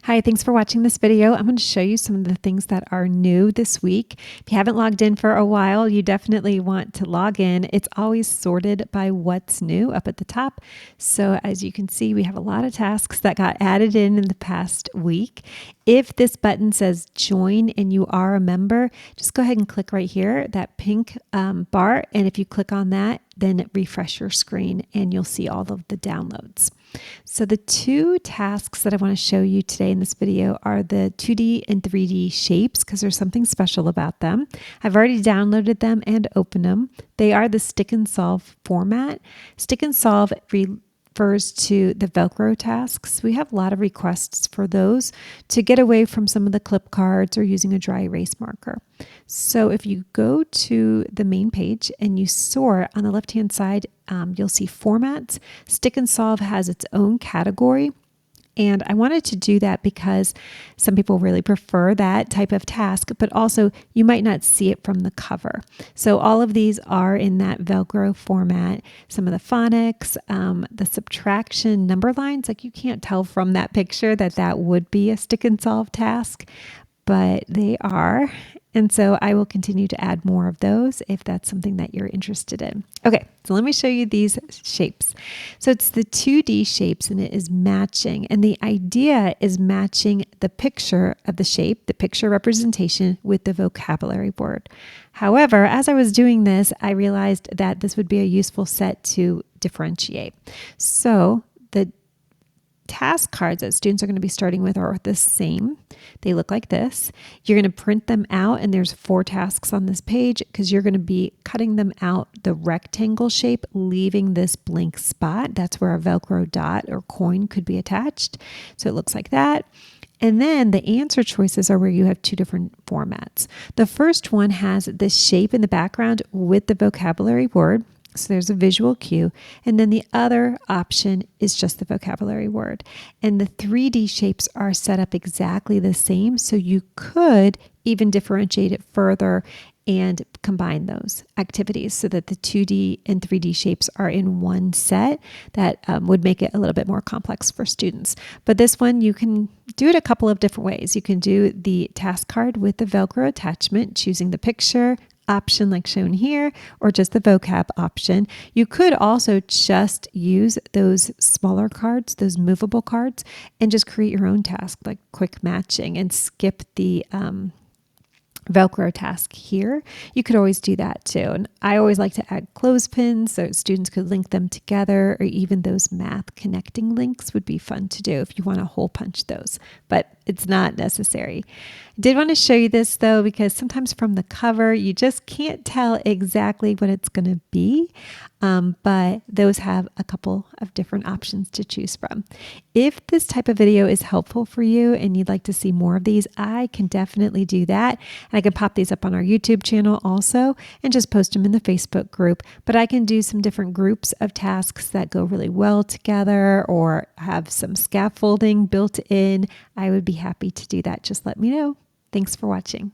Hi, thanks for watching this video. I'm going to show you some of the things that are new this week. If you haven't logged in for a while, you definitely want to log in. It's always sorted by what's new up at the top. So as you can see, we have a lot of tasks that got added in the past week. If this button says join and you are a member, just go ahead and click right here, that pink bar. And if you click on that, then refresh your screen and you'll see all of the downloads. So the two tasks that I want to show you today in this video are the 2D and 3D shapes because there's something special about them. I've already downloaded them and opened them. They are the stick and solve format. Stick and solve refers to the Velcro tasks. We have a lot of requests for those to get away from some of the clip cards or using a dry erase marker. So if you go to the main page and you sort on the left-hand side, you'll see formats. Stick and solve has its own category. And I wanted to do that because some people really prefer that type of task, but also you might not see it from the cover. So all of these are in that Velcro format. Some of the phonics, the subtraction number lines, like you can't tell from that picture that that would be a stick and solve task, but they are. And so I will continue to add more of those if that's something that you're interested in. Okay, so let me show you these shapes. So it's the 2D shapes and it is matching. And the idea is matching the picture of the shape, the picture representation with the vocabulary word. However, as I was doing this, I realized that this would be a useful set to differentiate. So the task cards that students are going to be starting with are the same. They look like this. You're going to print them out and there's 4 tasks on this page because you're going to be cutting them out the rectangle shape, leaving this blank spot. That's where a Velcro dot or coin could be attached. So it looks like that. And then the answer choices are where you have 2 different formats. The first one has the shape in the background with the vocabulary word. So there's a visual cue. And then the other option is just the vocabulary word. And the 3D shapes are set up exactly the same. So you could even differentiate it further and combine those activities so that the 2D and 3D shapes are in one set. That would make it a little bit more complex for students. But this one, you can do it a couple of different ways. You can do the task card with the Velcro attachment, choosing the picture option like shown here, or just the vocab option. You could also just use those smaller cards, those movable cards, and just create your own task like quick matching and skip the Velcro task here. You could always do that too. And I always like to add clothespins so students could link them together, or even those math connecting links would be fun to do if you want to hole punch those, but it's not necessary. I did want to show you this though, because sometimes from the cover, you just can't tell exactly what it's going to be. But those have a couple of different options to choose from. If this type of video is helpful for you and you'd like to see more of these, I can definitely do that. And I can pop these up on our YouTube channel also and just post them in the Facebook group. But I can do some different groups of tasks that go really well together or have some scaffolding built in. I would be happy to do that. Just let me know. Thanks for watching.